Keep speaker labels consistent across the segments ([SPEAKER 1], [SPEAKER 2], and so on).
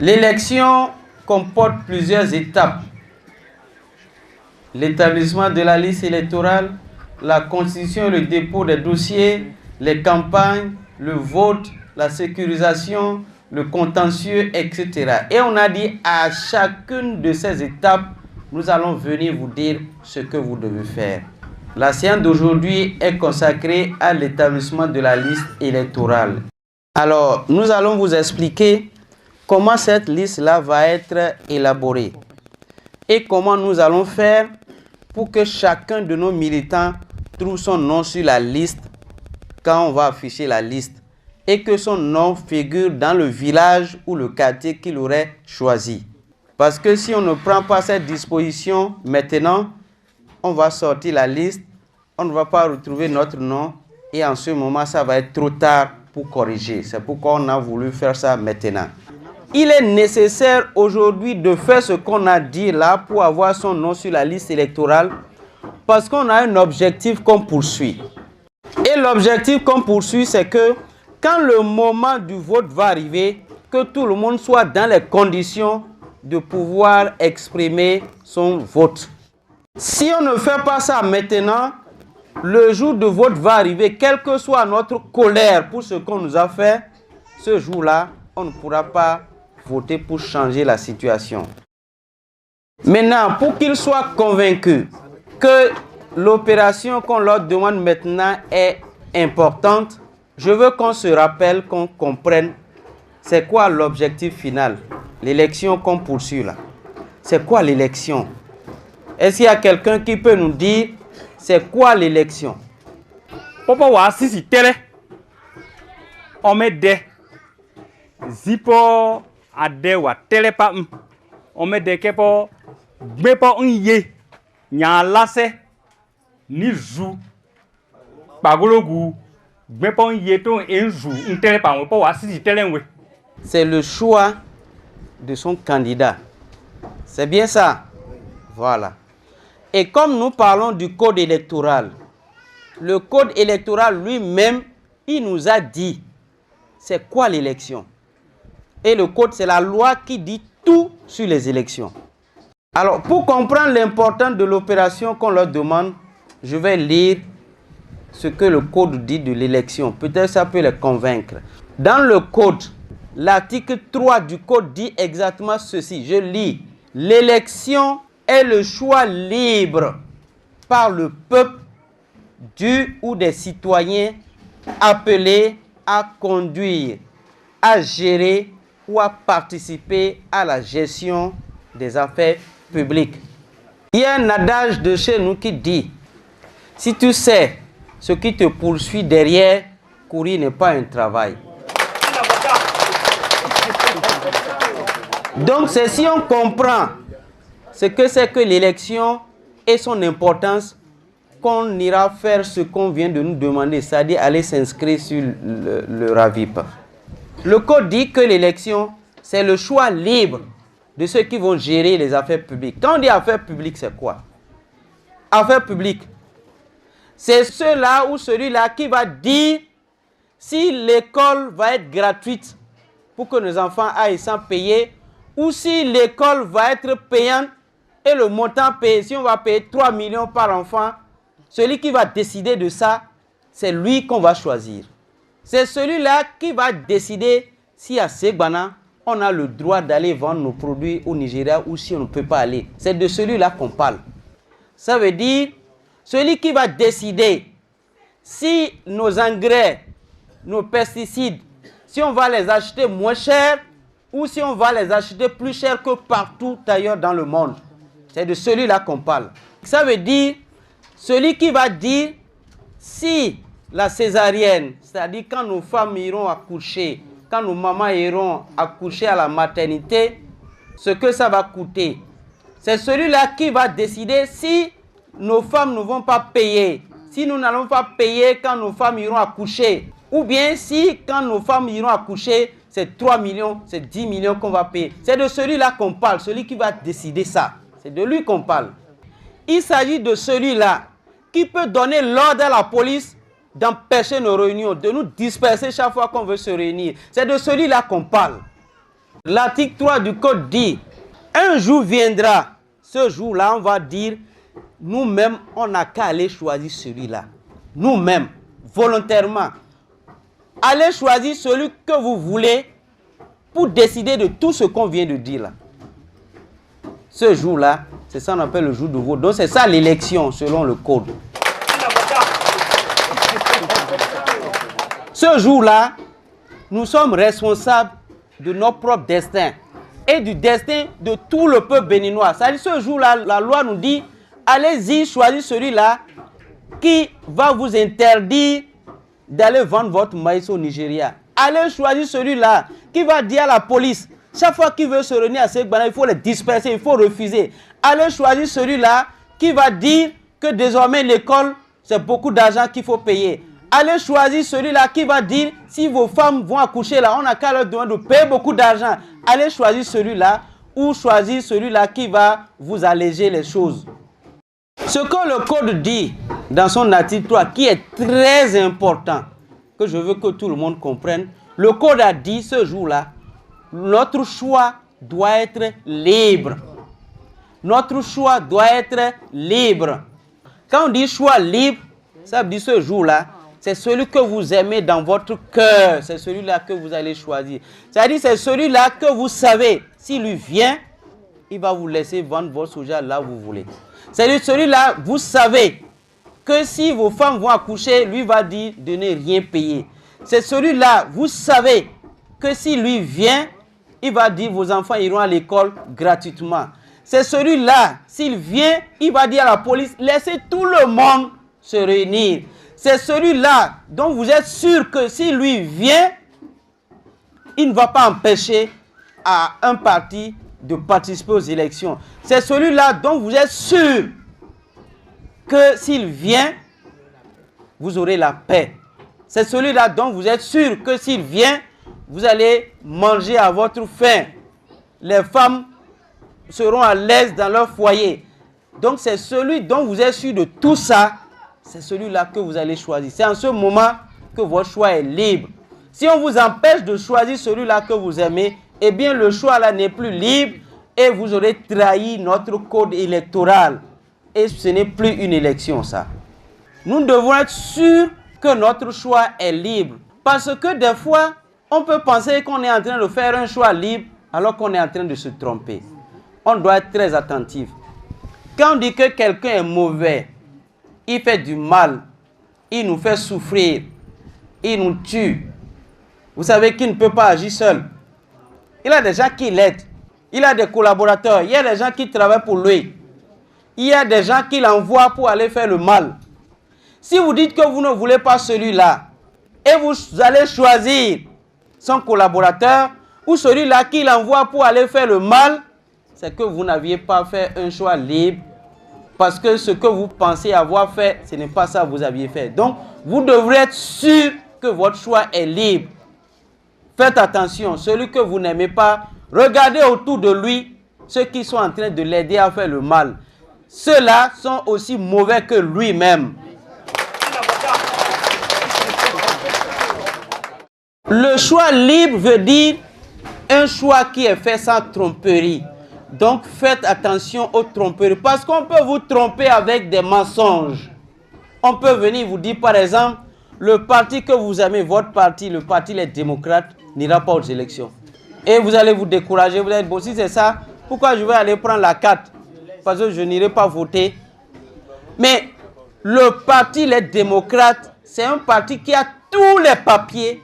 [SPEAKER 1] L'élection comporte plusieurs étapes. L'établissement de la liste électorale, la constitution et le dépôt des dossiers, les campagnes, le vote, la sécurisation, le contentieux, etc. Et on a dit à chacune de ces étapes, nous allons venir vous dire ce que vous devez faire. La séance d'aujourd'hui est consacrée à l'établissement de la liste électorale. Alors, nous allons vous expliquer comment cette liste-là va être élaborée et comment nous allons faire pour que chacun de nos militants trouve son nom sur la liste quand on va afficher la liste et que son nom figure dans le village ou le quartier qu'il aurait choisi. Parce que si on ne prend pas cette disposition maintenant, on va sortir la liste, on ne va pas retrouver notre nom et en ce moment, ça va être trop tard pour corriger. C'est pourquoi on a voulu faire ça maintenant. Il est nécessaire aujourd'hui de faire ce qu'on a dit là pour avoir son nom sur la liste électorale parce qu'on a un objectif qu'on poursuit. Et l'objectif qu'on poursuit, c'est que quand le moment du vote va arriver, que tout le monde soit dans les conditions de pouvoir exprimer son vote. Si on ne fait pas ça maintenant, le jour de vote va arriver, quelle que soit notre colère pour ce qu'on nous a fait, ce jour-là, on ne pourra pas voter pour changer la situation. Maintenant, pour qu'ils soient convaincus que l'opération qu'on leur demande maintenant est importante, je veux qu'on se rappelle, qu'on comprenne c'est quoi l'objectif final, l'élection qu'on poursuit là. C'est quoi l'élection? Est-ce qu'il y a quelqu'un qui peut nous dire c'est quoi l'élection?
[SPEAKER 2] Papa wa sisi tele. On met des zipo ade wa tele pa on met des kepo gbepo nye nya lase ni zu pagologu gbepo nye to enzu ntele pa on wa sisi tele nwe.
[SPEAKER 1] C'est le choix de son candidat. C'est bien ça. Voilà. Et comme nous parlons du code électoral, le code électoral lui-même, il nous a dit c'est quoi l'élection. Et le code, c'est la loi qui dit tout sur les élections. Alors, pour comprendre l'importance de l'opération qu'on leur demande, je vais lire ce que le code dit de l'élection. Peut-être ça peut les convaincre. Dans le code, l'article 3 du code dit exactement ceci. Je lis. L'élection est le choix libre par le peuple du ou des citoyens appelés à conduire, à gérer ou à participer à la gestion des affaires publiques. Il y a un adage de chez nous qui dit, si tu sais ce qui te poursuit derrière, courir n'est pas un travail. Donc c'est si on comprend ce que c'est que l'élection et son importance qu'on ira faire ce qu'on vient de nous demander, c'est-à-dire aller s'inscrire sur le RAVIP. Le code dit que l'élection, c'est le choix libre de ceux qui vont gérer les affaires publiques. Quand on dit affaires publiques, c'est quoi? Affaires publiques, c'est ceux-là ou celui-là qui va dire si l'école va être gratuite pour que nos enfants aillent sans payer ou si l'école va être payante et le montant payé, si on va payer 3 millions par enfant, celui qui va décider de ça, c'est lui qu'on va choisir. C'est celui-là qui va décider si à Segbana, on a le droit d'aller vendre nos produits au Nigeria ou si on ne peut pas aller. C'est de celui-là qu'on parle. Ça veut dire, celui qui va décider si nos engrais, nos pesticides, si on va les acheter moins cher ou si on va les acheter plus cher que partout ailleurs dans le monde. C'est de celui-là qu'on parle. Ça veut dire, celui qui va dire si la césarienne, c'est-à-dire quand nos femmes iront accoucher, quand nos mamans iront accoucher à la maternité, ce que ça va coûter. C'est celui-là qui va décider si nos femmes ne vont pas payer, si nous n'allons pas payer quand nos femmes iront accoucher, ou bien si quand nos femmes iront accoucher, c'est 3 millions, c'est 10 millions qu'on va payer. C'est de celui-là qu'on parle, celui qui va décider ça. C'est de lui qu'on parle. Il s'agit de celui-là qui peut donner l'ordre à la police d'empêcher nos réunions, de nous disperser chaque fois qu'on veut se réunir. C'est de celui-là qu'on parle. L'article 3 du code dit, un jour viendra, ce jour-là, on va dire, nous-mêmes, on n'a qu'à aller choisir celui-là. Nous-mêmes, volontairement. Allez choisir celui que vous voulez pour décider de tout ce qu'on vient de dire là. Ce jour-là, c'est ça qu'on appelle le jour de vote. Donc c'est ça l'élection selon le code. Ce jour-là, nous sommes responsables de notre propre destin et du destin de tout le peuple béninois. C'est-à-dire ce jour-là, la loi nous dit, allez-y, choisir celui-là qui va vous interdire d'aller vendre votre maïs au Nigeria. Allez choisir celui-là qui va dire à la police, chaque fois qu'il veut se réunir à Segbana, il faut les disperser, il faut refuser. Allez choisir celui-là qui va dire que désormais l'école, c'est beaucoup d'argent qu'il faut payer. Allez choisir celui-là qui va dire, si vos femmes vont accoucher là, on n'a qu'à leur demander de payer beaucoup d'argent. Allez choisir celui-là ou choisir celui-là qui va vous alléger les choses. Ce que le code dit dans son article 3, qui est très important, que je veux que tout le monde comprenne, le code a dit ce jour-là, notre choix doit être libre. Notre choix doit être libre. Quand on dit choix libre, ça veut dire ce jour-là, c'est celui que vous aimez dans votre cœur. C'est celui-là que vous allez choisir. C'est-à-dire c'est celui-là que vous savez, s'il lui vient, il va vous laisser vendre votre soja là où vous voulez. C'est-à-dire celui-là, vous savez que si vos femmes vont accoucher, lui va dire de ne rien payer. C'est celui-là, vous savez que si lui vient, il va dire vos enfants iront à l'école gratuitement. C'est celui-là, s'il vient, il va dire à la police, laissez tout le monde se réunir. C'est celui-là dont vous êtes sûr que si lui vient, il ne va pas empêcher à un parti de participer aux élections. C'est celui-là dont vous êtes sûr que s'il vient, vous aurez la paix. C'est celui-là dont vous êtes sûr que s'il vient, vous allez manger à votre faim. Les femmes seront à l'aise dans leur foyer. Donc c'est celui dont vous êtes sûr de tout ça, c'est celui-là que vous allez choisir. C'est en ce moment que votre choix est libre. Si on vous empêche de choisir celui-là que vous aimez, eh bien le choix là n'est plus libre et vous aurez trahi notre code électoral. Et ce n'est plus une élection ça. Nous devons être sûrs que notre choix est libre. Parce que des fois, on peut penser qu'on est en train de faire un choix libre alors qu'on est en train de se tromper. On doit être très attentif. Quand on dit que quelqu'un est mauvais, il fait du mal, il nous fait souffrir, il nous tue. Vous savez qu'il ne peut pas agir seul. Il a des gens qui l'aident. Il a des collaborateurs. Il y a des gens qui travaillent pour lui. Il y a des gens qui l'envoient pour aller faire le mal. Si vous dites que vous ne voulez pas celui-là, et vous allez choisir son collaborateur, ou celui-là qui l'envoie pour aller faire le mal, c'est que vous n'aviez pas fait un choix libre, parce que ce que vous pensez avoir fait, ce n'est pas ça que vous aviez fait. Donc, vous devrez être sûr que votre choix est libre. Faites attention, celui que vous n'aimez pas, regardez autour de lui ceux qui sont en train de l'aider à faire le mal. Ceux-là sont aussi mauvais que lui-même. Le choix libre veut dire un choix qui est fait sans tromperie. Donc faites attention aux tromperies. Parce qu'on peut vous tromper avec des mensonges. On peut venir vous dire par exemple, le parti que vous aimez, votre parti, le parti les démocrates, n'ira pas aux élections. Et vous allez vous décourager, vous allez dire, bon si c'est ça, pourquoi je vais aller prendre la carte? Parce que je n'irai pas voter. Mais le parti les démocrates, c'est un parti qui a tous les papiers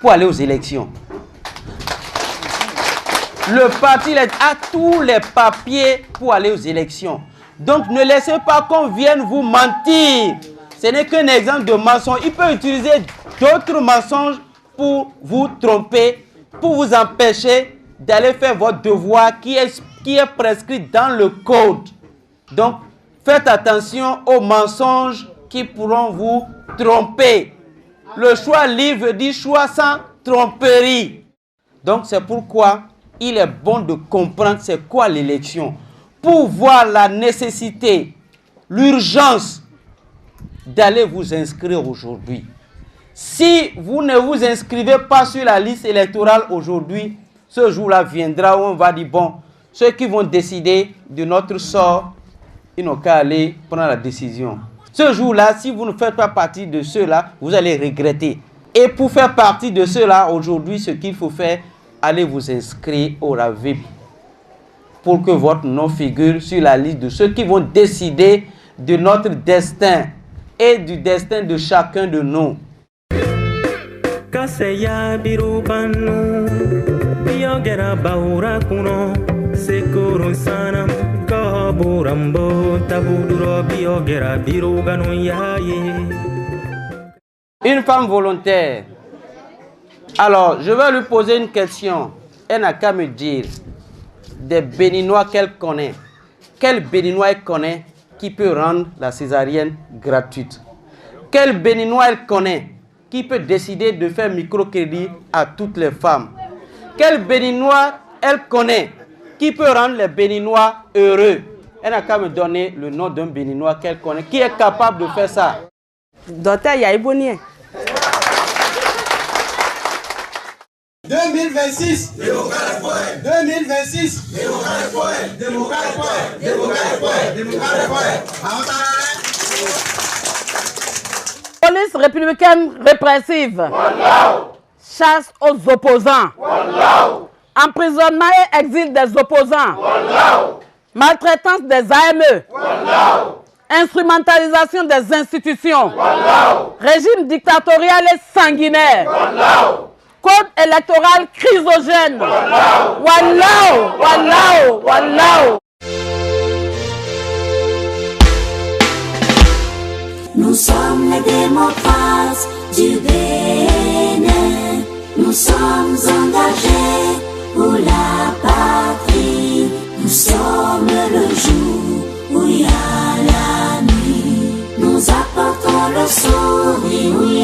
[SPEAKER 1] pour aller aux élections. Le parti a tous les papiers pour aller aux élections. Donc ne laissez pas qu'on vienne vous mentir. Ce n'est qu'un exemple de mensonge. Il peut utiliser d'autres mensonges pour vous tromper, pour vous empêcher d'aller faire votre devoir qui est prescrit dans le code. Donc faites attention aux mensonges qui pourront vous tromper. Le choix libre dit choix sans tromperie. Donc c'est pourquoi il est bon de comprendre c'est quoi l'élection. Pour voir la nécessité, l'urgence d'aller vous inscrire aujourd'hui. Si vous ne vous inscrivez pas sur la liste électorale aujourd'hui, ce jour-là viendra où on va dire, bon, ceux qui vont décider de notre sort, ils n'ont qu'à aller prendre la décision. Ce jour-là, si vous ne faites pas partie de ceux-là, vous allez regretter. Et pour faire partie de ceux-là, aujourd'hui, ce qu'il faut faire, allez vous inscrire au RAVEP pour que votre nom figure sur la liste de ceux qui vont décider de notre destin et du destin de chacun de nous. Une femme volontaire. Alors, je vais lui poser une question. Elle n'a qu'à me dire des béninois qu'elle connaît. Quel béninois elle connaît qui peut rendre la césarienne gratuite? Quel béninois elle connaît qui peut décider de faire microcrédit à toutes les femmes? Quel béninois elle connaît qui peut rendre les béninois heureux? Elle n'a qu'à me donner le nom d'un béninois qu'elle connaît qui est capable de faire ça.
[SPEAKER 3] Docteur Yaïbonien.
[SPEAKER 4] 2026, 2026,
[SPEAKER 3] Police républicaine répressive. Chasse aux opposants. Emprisonnement et exil des opposants. Maltraitance des AME. Instrumentalisation des institutions. Régime dictatorial et sanguinaire. Code électoral chrysogène. Wallahu, wallahu, wallahu.
[SPEAKER 5] Nous sommes les démocrates du Bénin. Nous sommes engagés pour la patrie. Nous sommes le jour où il y a la nuit. Nous apportons le sourire.